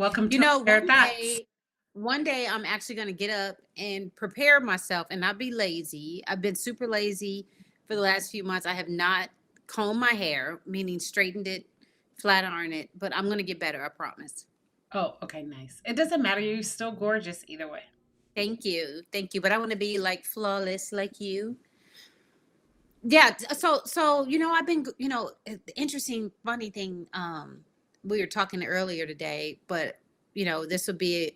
Welcome You to know, Our Thoughts. one day I'm actually going to get up and prepare myself and not be lazy. I've been super lazy for the last few months. I have not combed my hair, meaning straightened it, flat ironed it, but I'm going to get better, I promise. Oh, okay, nice. It doesn't matter. You're still gorgeous either way. Thank you. Thank you. But I want to be like flawless like you. Yeah, I've been, the interesting funny thing we were talking earlier today, but this would be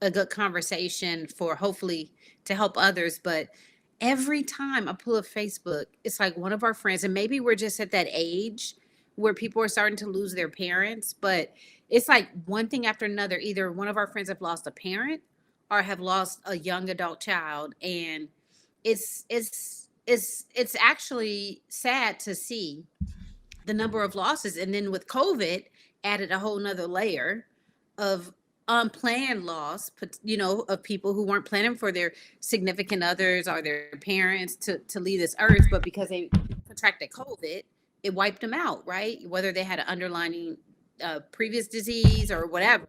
a good conversation for hopefully to help others. But every time I pull up Facebook, it's like one of our friends, and maybe we're just at that age where people are starting to lose their parents, but it's like one thing after another. Either one of our friends have lost a parent or have lost a young adult child. And it's actually sad to see the number of losses. And then with COVID added a whole nother layer of unplanned loss, of people who weren't planning for their significant others or their parents to leave this earth, but because they contracted COVID, it wiped them out, right? Whether they had an underlying previous disease or whatever,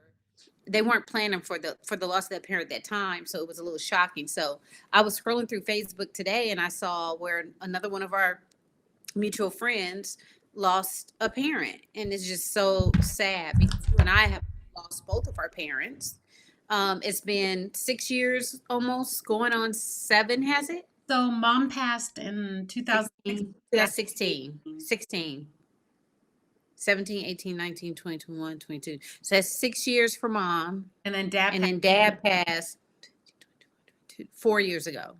they weren't planning for the loss of that parent at that time, so it was a little shocking. So I was scrolling through Facebook today and I saw where another one of our mutual friends lost a parent, and it's just so sad because you and I have lost both of our parents. It's been 6 years, almost going on seven, has it? So, mom passed in 2006. 16, that's 16, 16, 17, 18, 19, 20, 21, 22. So that's 6 years for mom, And then dad and passed. then dad passed 4 years ago.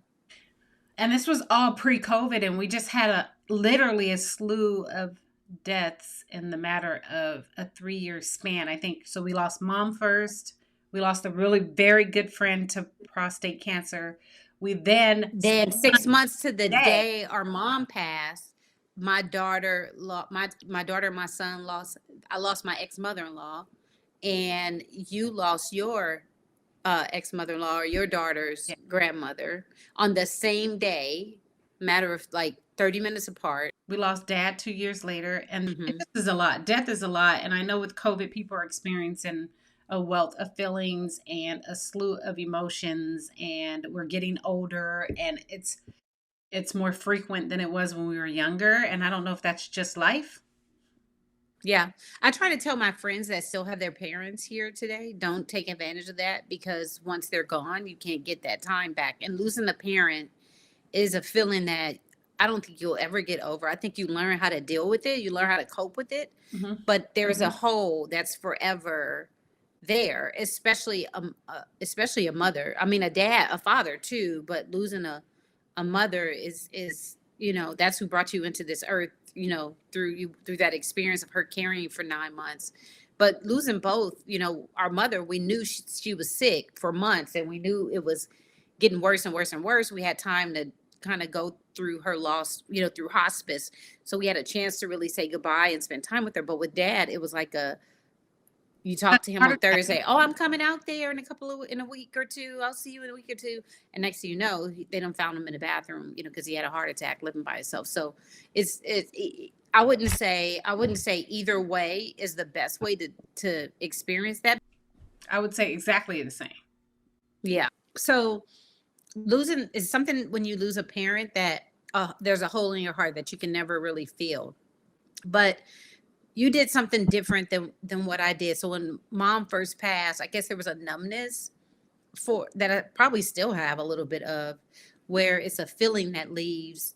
And this was all pre COVID, and we just had literally a slew of deaths in the matter of a 3 year span. I think so. We lost mom first. We lost a really very good friend to prostate cancer. We then Then 6 months to the day. day our mom passed, my daughter my daughter and my son lost. I lost my ex mother in law, and you lost your ex mother in law or your daughter's Yeah. grandmother on the same day, matter of like 30 minutes apart. We lost dad 2 years later, and Hmm. this is a lot. Death is a lot, and I know with COVID, people are experiencing a wealth of feelings and a slew of emotions, and we're getting older, and it's more frequent than it was when we were younger. And I don't know if that's just life. Yeah, I try to tell my friends that still have their parents here today, don't take advantage of that, because once they're gone, you can't get that time back. And losing a parent is a feeling that I don't think you'll ever get over. I think you learn how to deal with it, you learn how to cope with it, Hmm. but there's a hole that's forever there, especially a mother. I mean, a dad, a father too, but losing a mother is that's who brought you into this earth, through that experience of her carrying you for 9 months. But losing both, our mother, we knew she was sick for months, and we knew it was getting worse and worse and worse. We had time to kind of go through her loss, through hospice. So we had a chance to really say goodbye and spend time with her. But with dad, it was like you talk to him Heart on attack. Thursday. Oh, I'm coming out there in a week or two. I'll see you in a week or two. And next thing you know, they done found him in the bathroom, because he had a heart attack living by himself. So I wouldn't say either way is the best way to experience that. I would say exactly the same. Yeah. So losing is something, when you lose a parent, that there's a hole in your heart that you can never really feel. But you did something different than what I did. So when mom first passed, I guess there was a numbness for that I probably still have a little bit of, where it's a feeling that leaves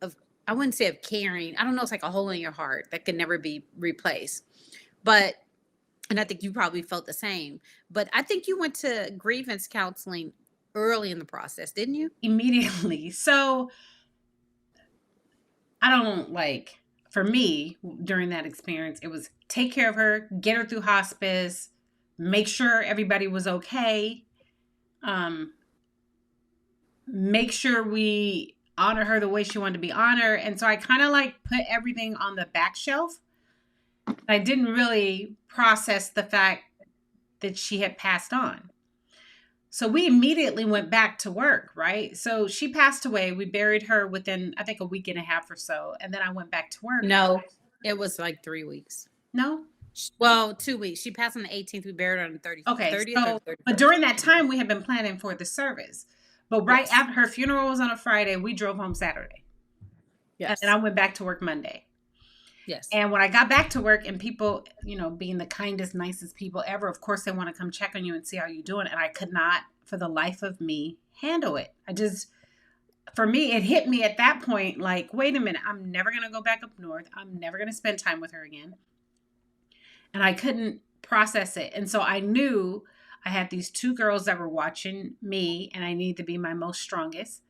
of, I wouldn't say of caring. I don't know, it's like a hole in your heart that can never be replaced. But and I think you probably felt the same. But I think you went to grievance counseling early in the process, didn't you? Immediately. So I don't like, for me, during that experience, it was take care of her, get her through hospice, make sure everybody was okay, um, make sure we honor her the way she wanted to be honored. And so I kind of like put everything on the back shelf. I didn't really process the fact that she had passed on. So we immediately went back to work, right? So she passed away. We buried her within, I think, a week and a half or so. And then I went back to work. No, it was like 3 weeks. No? Well, 2 weeks. She passed on the 18th. We buried her on the Okay, 30th or so the but 31st. during that time we had been planning for the service. But right Yes. after her funeral was on a Friday, we drove home Saturday. And then I Yes. went back to work Monday. Yes. And when I got back to work and people, being the kindest, nicest people ever, of course they want to come check on you and see how you're doing. And I could not for the life of me handle it. For me, it hit me at that point like, wait a minute, I'm never going to go back up north. I'm never going to spend time with her again. And I couldn't process it. And so I knew I had these two girls that were watching me and I needed to be my most strongest.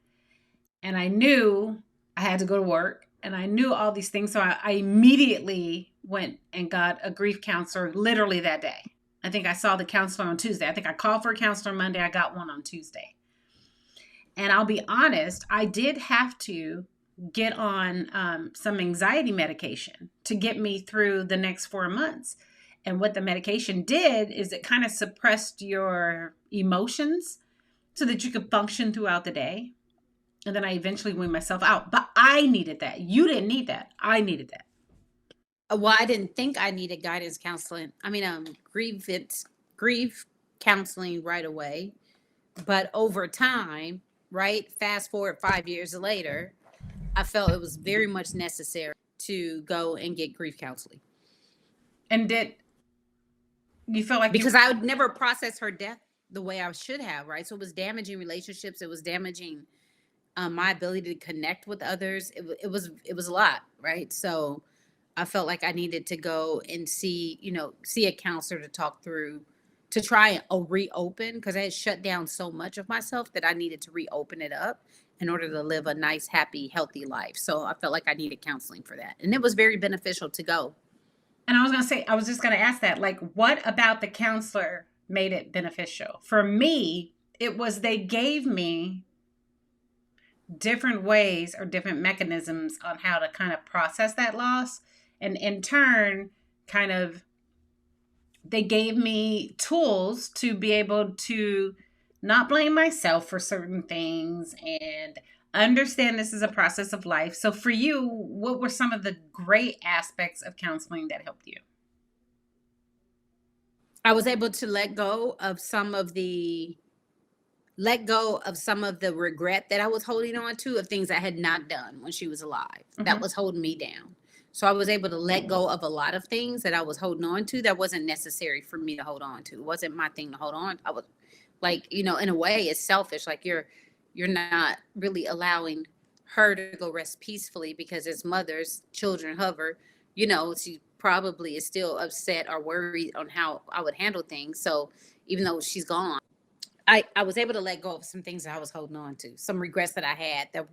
And I knew I had to go to work and I knew all these things. So I immediately went and got a grief counselor literally that day. I think I saw the counselor on Tuesday. I think I called for a counselor Monday. I got one on Tuesday. And I'll be honest, I did have to get on some anxiety medication to get me through the next 4 months. And what the medication did is it kind of suppressed your emotions so that you could function throughout the day. And then I eventually weaned myself out. But I needed that. You didn't need that. I needed that. Well, I didn't think I needed guidance counseling. I mean, grief counseling right away. But over time, right, fast forward 5 years later, I felt it was very much necessary to go and get grief counseling And did you feel like you because I would never process her death the way I should have, right? So it was damaging relationships. It was damaging my ability to connect with others. It was a lot, right? So I felt like I needed to go and see a counselor to talk through, to try and reopen, because I had shut down so much of myself that I needed to reopen it up in order to live a nice, happy, healthy life. So I felt like I needed counseling for that. And it was very beneficial to go. and I was just going to ask that, like, what about the counselor made it beneficial? For me, it was they gave me different ways or different mechanisms on how to kind of process that loss. And in turn, kind of, they gave me tools to be able to not blame myself for certain things and understand this is a process of life. So, for you, what were some of the great aspects of counseling that helped you? I was able to let go of some of the regret that I was holding on to of things I had not done when she was alive. That Hmm. was holding me down. So I was able to let go of a lot of things that I was holding on to that wasn't necessary for me to hold on to. It wasn't my thing to hold on. I was like, in a way it's selfish. Like you're not really allowing her to go rest peacefully because as mothers, children hover, she probably is still upset or worried on how I would handle things. So even though she's gone, I was able to let go of some things that I was holding on to, some regrets that I had that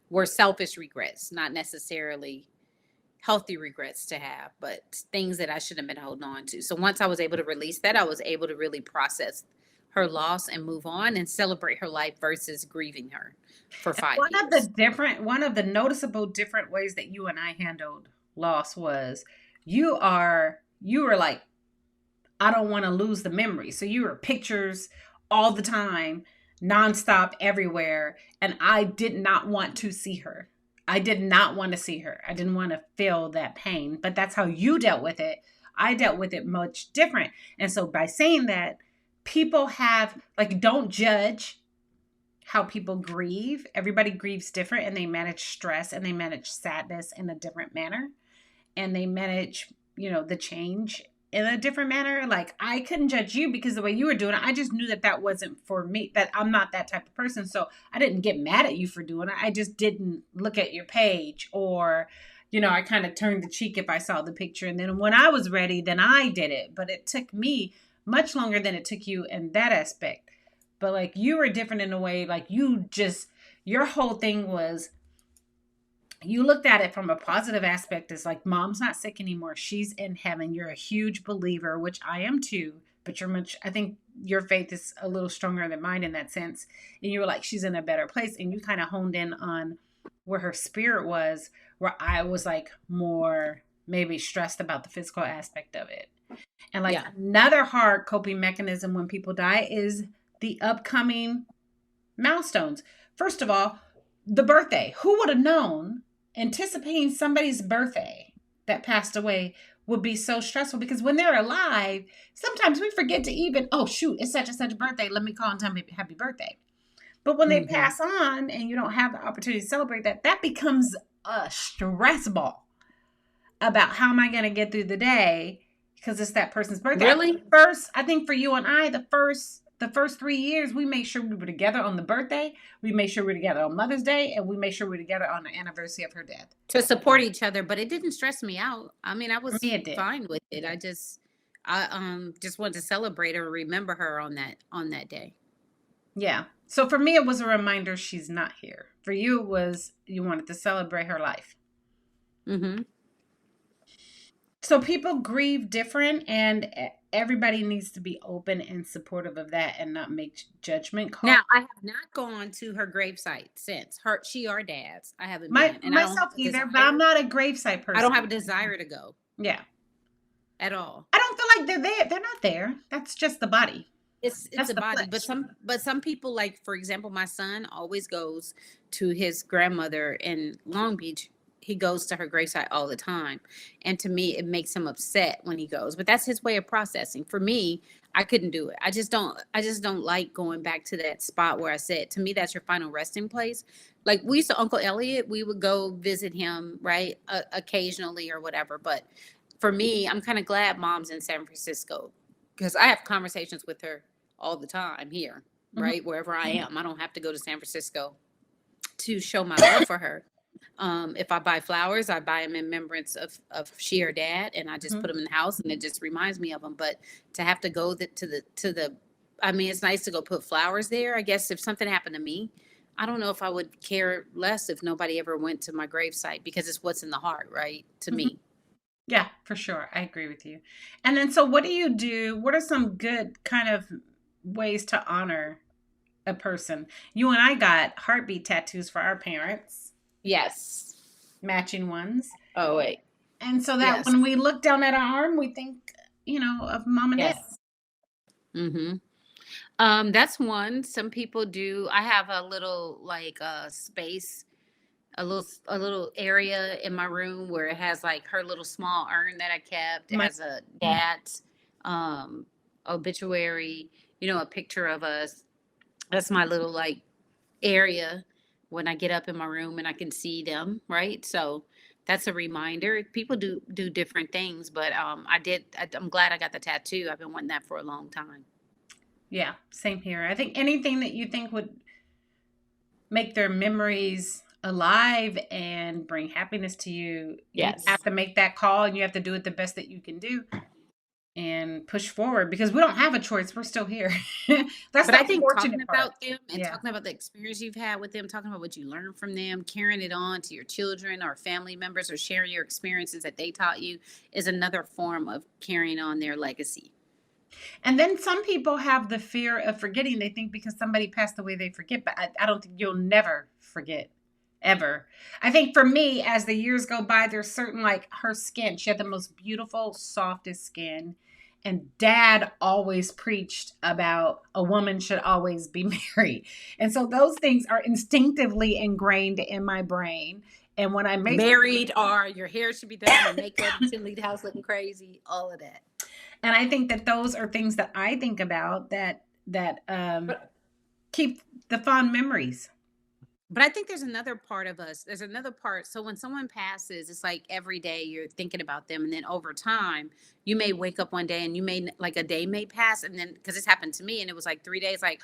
were selfish regrets, not necessarily healthy regrets to have, but things that I shouldn't have been holding on to. So once I was able to release that, I was able to really process her loss and move on and celebrate her life versus grieving her for And 5 years. one of the noticeable different ways that you and I handled loss was you were like, I don't want to lose the memory. So you were pictures all the time, nonstop everywhere. And I did not want to see her. I did not want to see her. I didn't want to feel that pain. But that's how you dealt with it. I dealt with it much different. And so by saying that, people have, like, don't judge how people grieve. Everybody grieves different and they manage stress and they manage sadness in a different manner and they manage, the change in a different manner. Like, I couldn't judge you because the way you were doing it, I just knew that that wasn't for me, that I'm not that type of person. So I didn't get mad at you for doing it. I just didn't look at your page, or, I kind of turned the cheek if I saw the picture. And then when I was ready, then I did it. But it took me much longer than it took you in that aspect. But like, you were different in a way, like, your whole thing was, you looked at it from a positive aspect as like, mom's not sick anymore, she's in heaven. You're a huge believer, which I am too, but I think your faith is a little stronger than mine in that sense. And you were like, she's in a better place. And you kind of honed in on where her spirit was, where I was like more maybe stressed about the physical aspect of it. And like, Yeah. another hard coping mechanism when people die is the upcoming milestones. First of all, the birthday. Who would have known, anticipating somebody's birthday that passed away, would be so stressful because when they're alive, sometimes we forget to even, oh, shoot, it's such and such birthday. Let me call and tell me happy birthday. But when they Mm-hmm. pass on and you don't have the opportunity to celebrate that, that becomes a stress ball about how am I going to get through the day because it's that person's birthday. Really? I think for you and I, the first 3 years, we made sure we were together on the birthday, we made sure we were together on Mother's Day, and we made sure we were together on the anniversary of her death. To support each other, but it didn't stress me out. I mean, I For was me, it did. fine with it. I just wanted to celebrate her, remember her on that day. Yeah. So for me, it was a reminder she's not here. For you, it was you wanted to celebrate her life. Mm-hmm. So people grieve different, and everybody needs to be open and supportive of that and not make judgment calls. Now, I have not gone to her gravesite since she or dad's. I haven't My been, and I don't myself have a either, but I'm desire. not a gravesite I don't person. have a desire to go Yeah. at all. I don't feel like they're there. They're not there. That's just the body. It's That's a the body, flesh. but some people, like for example, my son always goes to his grandmother in Long Beach. He goes to her gravesite all the time, and to me, it makes him upset when he goes. But that's his way of processing. For me, I couldn't do it. I just don't like going back to that spot where I said. To me, that's your final resting place. Like we used to Uncle Elliot, we would go visit him, right, occasionally or whatever. But for me, I'm kind of glad Mom's in San Francisco because I have conversations with her all the time here, Mhm. right? Wherever I am. I don't have to go to San Francisco to show my love for her. If I buy flowers, I buy them in remembrance of she or dad, and I just put Mhm. them in the house, and it just reminds me of them. But to have to go to the, I mean, it's nice to go put flowers there. I guess if something happened to me, I don't know if I would care less if nobody ever went to my gravesite because it's what's in the heart, right? To Mhm. me. Yeah, for sure. I agree with you. And then, so what do you do? What are some good kind of ways to honor a person? You and I got heartbeat tattoos for our parents, Yes. matching ones. Oh wait. And so that Yes. when we look down at our arm, we think, of mom and dad. Yes. Mm-hmm. That's one. Some people do. I have a little like space, a little area in my room where it has like her little small urn that I kept. It My, has a dad's um obituary, a picture of us. That's my little like area when I get up in my room and I can see them, right? So that's a reminder. People do different things, but I'm glad I got the tattoo. I've been wanting that for a long time. yeah, same here. I think anything that you think would make their memories alive and bring happiness to you, you Yes. have to make that call and you have to do it the best that you can do and push forward because we don't have a choice. We're still here. That's But the I think talking unfortunate part. about them and Yeah. talking about the experience you've had with them, talking about what you learned from them, carrying it on to your children or family members, or sharing your experiences that they taught you is another form of carrying on their legacy. And then some people have the fear of forgetting. They think because somebody passed away, they forget. But I don't think you'll never forget, ever. I think for me, as the years go by, there's certain, like her skin. She had the most beautiful, softest skin. And dad always preached about a woman should always be married. And so those things are instinctively ingrained in my brain. And when I make, Married, or your hair should be done, your makeup, you shouldn't leave the house looking crazy, all of that. and I think that those are things that I think about that But keep the fond memories. But I think there's another part of us. There's another part. So when someone passes, it's like every day you're thinking about them. And then over time, you may wake up one day and you may like a day may pass. And then because this happened to me and it was like 3 days, like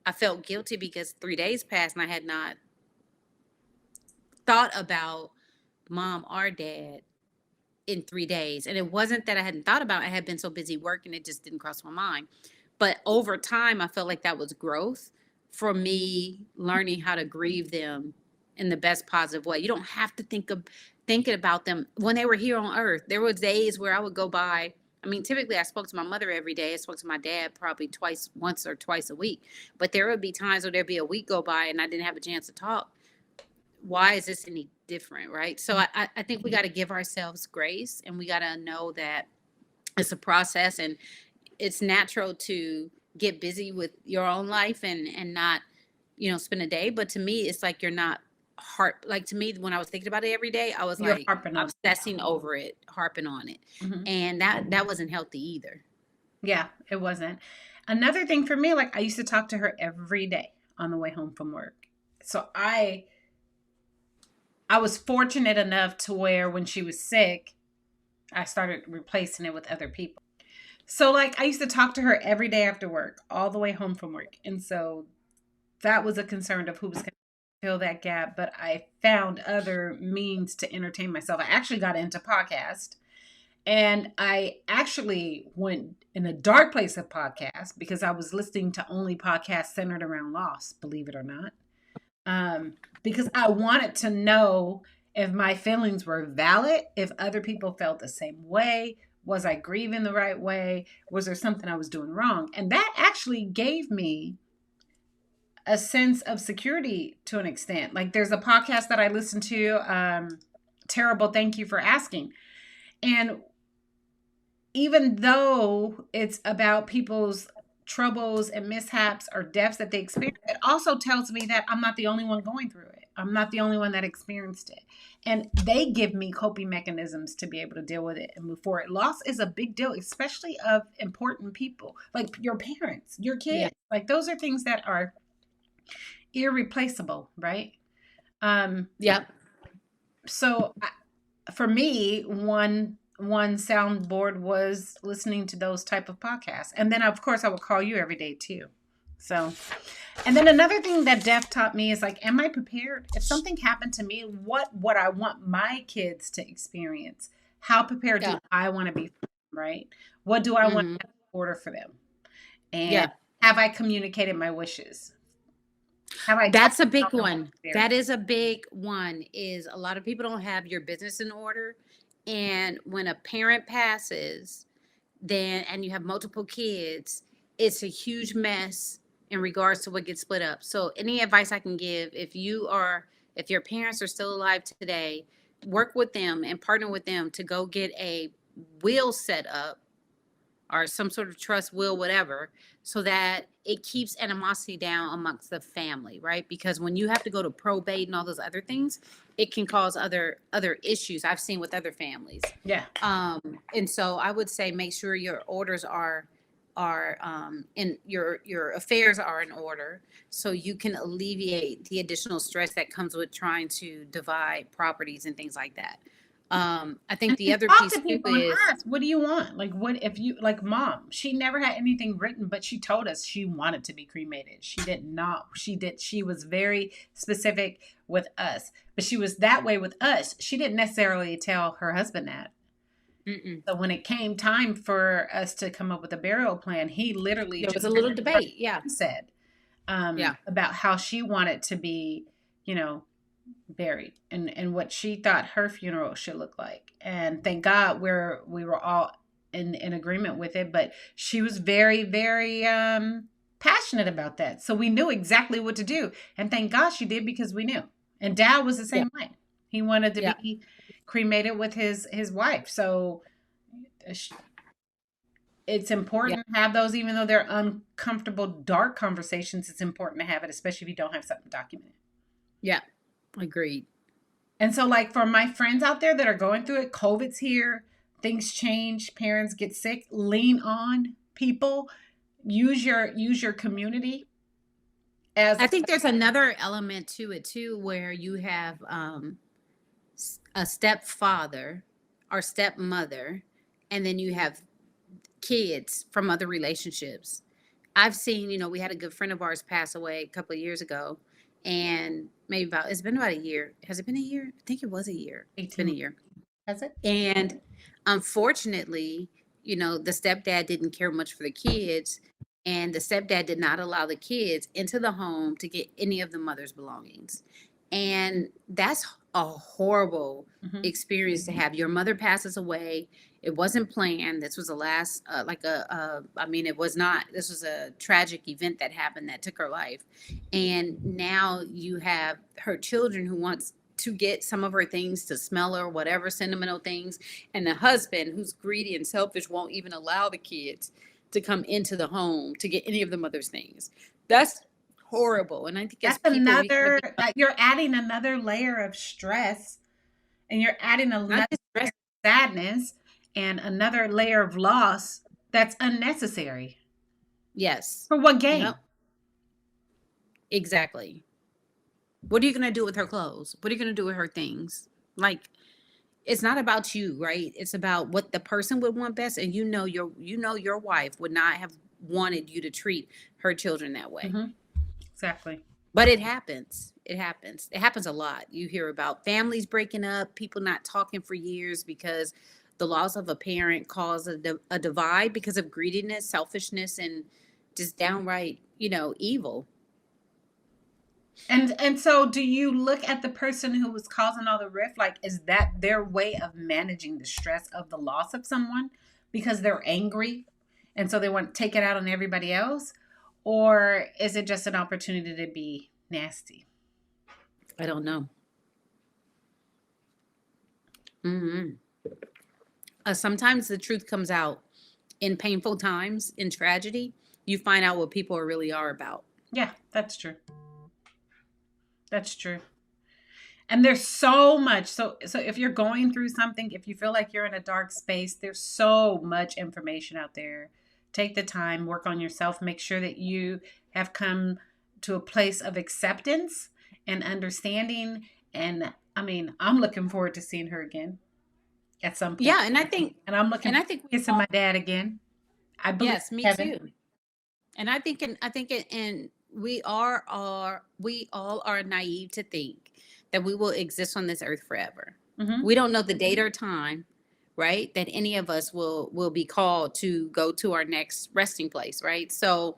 I felt guilty because 3 days passed and I had not thought about mom or dad in 3 days. And it wasn't that I hadn't thought about it. I had been so busy working, it just didn't cross my mind. But over time, I felt like that was growth for me learning how to grieve them in the best positive way. You don't have to thinking about them when they were here on earth. There were days where I would go by. I mean, typically I spoke to my mother every day. I spoke to my dad probably once or twice a week. But there would be times where there'd be a week go by and I didn't have a chance to talk. Why is this any different, right? So I think we got to give ourselves grace and we got to know that it's a process and it's natural to get busy with your own life and not spend a day, but to me it's like you're not like to me, when I was thinking about it every day, I was You're like harping on. obsessing over it, harping on it. Mhm. And that wasn't healthy either. Yeah, it wasn't. Another thing for me, like I used to talk to her every day on the way home from work. So I was fortunate enough to where when she was sick, I started replacing it with other people. So like I used to talk to her every day after work, all the way home from work. And so that was a concern of who was going to fill that gap, but I found other means to entertain myself. I actually got into podcast. And I actually went in a dark place of podcasts because I was listening to only podcasts centered around loss, believe it or not. Because I wanted to know if my feelings were valid, if other people felt the same way. Was I grieving the right way? Was there something I was doing wrong? And that actually gave me a sense of security to an extent. Like there's a podcast that I listen to, Terrible Thank You for Asking. And even though it's about people's troubles and mishaps or deaths that they experience, it also tells me that I'm not the only one going through it. I'm not the only one that experienced it. And they give me coping mechanisms to be able to deal with it and move forward. Loss is a big deal, especially of important people, like your parents, your Yeah. kids. Like those are things that are irreplaceable, right? Yep. So for me, one soundboard was listening to those type of podcasts, and then of course I would call you every day too. So, and then another thing that death taught me is like, am I prepared if something happened to me? What would I want my kids to experience? How prepared do Yeah. I want to be for them, right? What do I want Hmm. to order for them? And Yeah. have I communicated my wishes? Have I talked That's a big about them one. That experience? is a big one. Is a lot of people don't have your business in order. And when a parent passes, then and you have multiple kids, it's a huge mess in regards to what gets split up. So any advice I can give, if your parents are still alive today, work with them and partner with them to go get a will set up or some sort of trust will, whatever, so that it keeps animosity down amongst the family, right? Because when you have to go to probate and all those other things, it can cause other issues I've seen with other families. Yeah. And so I would say make sure your orders are in your affairs are in order, so you can alleviate the additional stress that comes with trying to divide properties and things like that. I think the And other talk piece to too people and is ask, what do you want? Like, what if you, like, mom, she never had anything written, but she told us she wanted to be cremated. She did not, she was very specific with us, but she was that way with us. She didn't necessarily tell her husband that. mm-mm. So when it came time for us to come up with a burial plan, he literally There just was a little debate. Yeah. said Yeah. about how she wanted to be, you know, buried and what she thought her funeral should look like. And thank God we were all in agreement with it. But she was very, very passionate about that. So we knew exactly what to do. And thank God she did because we knew. And dad was the Yeah. same way. He wanted to Yeah. be cremated with his wife. So it's Yeah. important to have those, even though they're uncomfortable, dark conversations. It's important to have it, especially if you don't have something documented. Yeah. Agreed. And so, like, for my friends out there that are going through it, COVID's here, things change, parents get sick, lean on people, use your community as I think there's another element to it too, where you have a stepfather or stepmother, and then you have kids from other relationships. I've seen, we had a good friend of ours pass away a couple of years ago, and it's been about a year. Has it been a year? I think it was a year. It's been 18 a months. year. Has it? And unfortunately, the stepdad didn't care much for the kids, and the stepdad did not allow the kids into the home to get any of the mother's belongings. And that's a horrible Hmm. experience to have. Your mother passes away. It wasn't planned. This was the last, I mean, it was not, this was a tragic event that happened that took her life. And now you have her children who wants to get some of her things to smell or whatever, sentimental things. And the husband, who's greedy and selfish, won't even allow the kids to come into the home to get any of the mother's things. That's horrible. And I think as That's people, we gotta another, be you're adding another layer of stress, and you're adding not another just layer stressed. of sadness and another layer of loss that's unnecessary. Yes. For what Yep. gain? Exactly. What are you gonna do with her clothes? What are you gonna do with her things? Like, it's not about you, right? It's about what the person would want best. And your wife would not have wanted you to treat her children that way. Hmm. Exactly. But it happens. It happens. It happens a lot. You hear about families breaking up, people not talking for years because the loss of a parent caused a divide because of greediness, selfishness, and just downright, evil. And so do you look at the person who was causing all the rift, like is that their way of managing the stress of the loss of someone because they're angry and so they want to take it out on everybody else? Or is it just an opportunity to be nasty? I don't know. Hmm. Sometimes the truth comes out in painful times, in tragedy. You find out what people really are about. Yeah, that's true. That's true. And there's so much. So if you're going through something, if you feel like you're in a dark space, there's so much information out there. Take the time, work on yourself, make sure that you have come to a place of acceptance and understanding. And I mean, I'm looking forward to seeing her again at some point. Yeah, and I think, And I'm looking and I forward think we to kissing my all, dad again. I believe yes, me in heaven. too. And and we all are naive to think that we will exist on this earth forever. Hmm. We don't know the date or time, right? That any of us will be called to go to our next resting place, right? So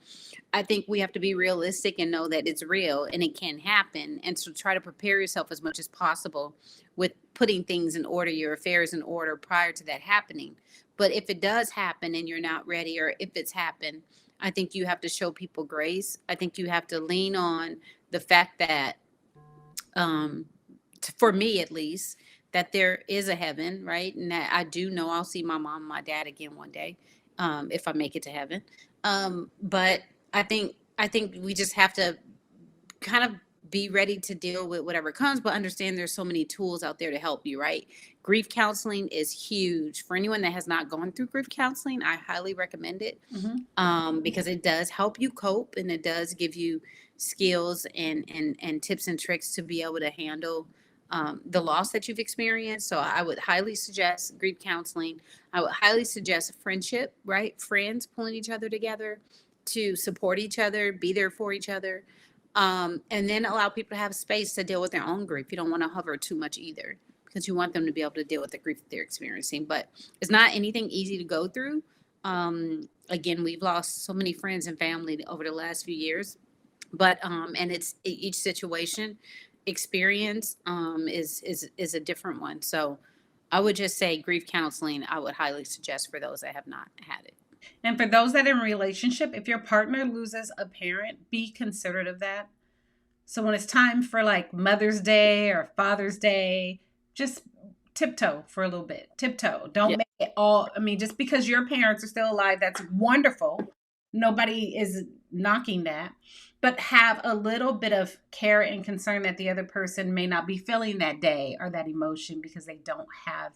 I think we have to be realistic and know that it's real and it can happen. And so try to prepare yourself as much as possible with putting things in order, your affairs in order prior to that happening. But if it does happen and you're not ready, or if it's happened, I think you have to show people grace. I think you have to lean on the fact that, um, for me at least, that there is a heaven, right? And that I do know I'll see my mom and my dad again one day, if I make it to heaven. But I think we just have to kind of be ready to deal with whatever comes, but understand there's so many tools out there to help you, right? Grief counseling is huge. For anyone that has not gone through grief counseling, I highly recommend it, Hmm. because it does help you cope, and it does give you skills and tips and tricks to be able to handle, the loss that you've experienced. So I would highly suggest grief counseling. I would highly suggest friendship, right? Friends pulling each other together to support each other, be there for each other, and then allow people to have space to deal with their own grief. You don't want to hover too much either, because you want them to be able to deal with the grief that they're experiencing. But it's not anything easy to go through. Again, we've lost so many friends and family over the last few years, but and it's each situation experience, is a different one. So I would just say grief counseling, I would highly suggest for those that have not had it. And for those that are in a relationship, if your partner loses a parent, be considerate of that. So when it's time for like Mother's Day or Father's Day, just tiptoe for a little bit. Tiptoe. Yeah. Don't make it all. I mean, just because your parents are still alive, that's wonderful. Nobody is knocking that. But have a little bit of care and concern that the other person may not be feeling that day or that emotion because they don't have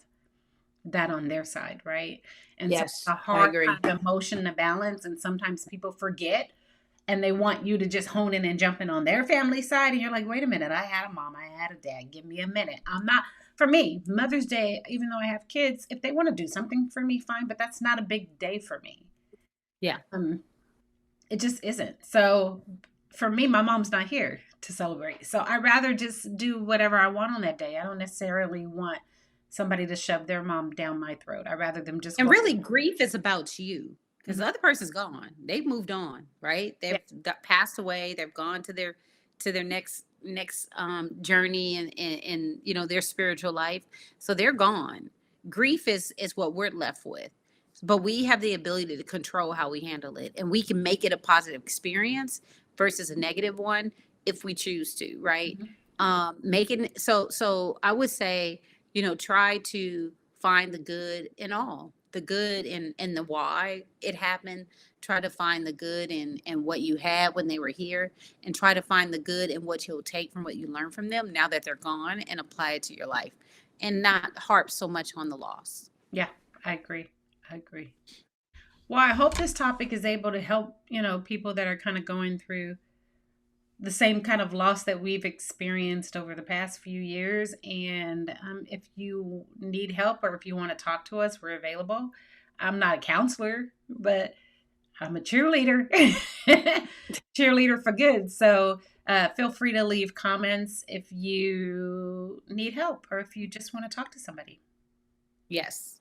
that on their side, right? And so it's Yes, a I hard agree. kind of emotion to balance. And sometimes people forget and they want you to just hone in and jump in on their family side. And you're like, wait a minute, I had a mom, I had a dad. Give me a minute. I'm not, for me, Mother's Day, even though I have kids, if they want to do something for me, fine, but that's not a big day for me. Yeah. Um, it just isn't. So for me, my mom's not here to celebrate. So I rather just do whatever I want on that day. I don't necessarily want somebody to shove their mom down my throat. I rather them just And go. really, grief is about you, because Mhm. the other person's gone. They've moved on, right? Yeah. They've passed away. They've gone to their next journey in their spiritual life. So they're gone. Grief is what we're left with, but we have the ability to control how we handle it, and we can make it a positive experience versus a negative one if we choose to, right? Mhm. Making so I would say, try to find the good in all, the good in the why it happened. Try to find the good in what you had when they were here, and try to find the good in what you'll take from what you learn from them now that they're gone, and apply it to your life, and not harp so much on the loss. Yeah, I agree. I agree. Well, I hope this topic is able to help, people that are kind of going through the same kind of loss that we've experienced over the past few years. And if you need help or if you want to talk to us, we're available. I'm not a counselor, but I'm a cheerleader, cheerleader for good. So feel free to leave comments if you need help or if you just want to talk to somebody. Yes.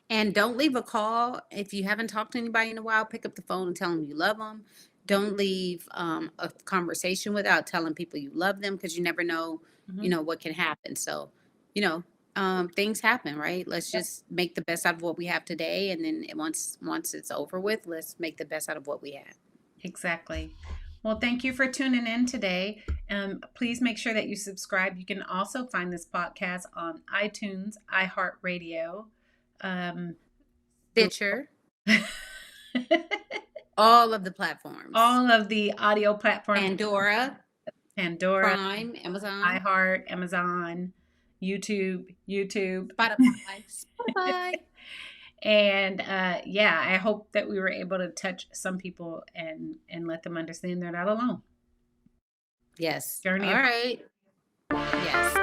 And don't leave a call if you haven't talked to anybody in a while. Pick up the phone and tell them you love them. Don't leave a conversation without telling people you love them, because you never know, Mm-hmm. what can happen. So, you know, things happen, right? Let's Yep, just make the best out of what we have today, and then once it's over with, let's make the best out of what we have. exactly. Well, thank you for tuning in today. Please make sure that you subscribe. You can also find this podcast on iTunes, iHeart um, Stitcher, all of the platforms, all of the audio platforms: Pandora, Pandora, Prime, Amazon, iHeart, Amazon, YouTube. Spotify, Spotify. And yeah, I hope that we were able to touch some people and let them understand they're not alone. Yes. Journey All of right. Yes.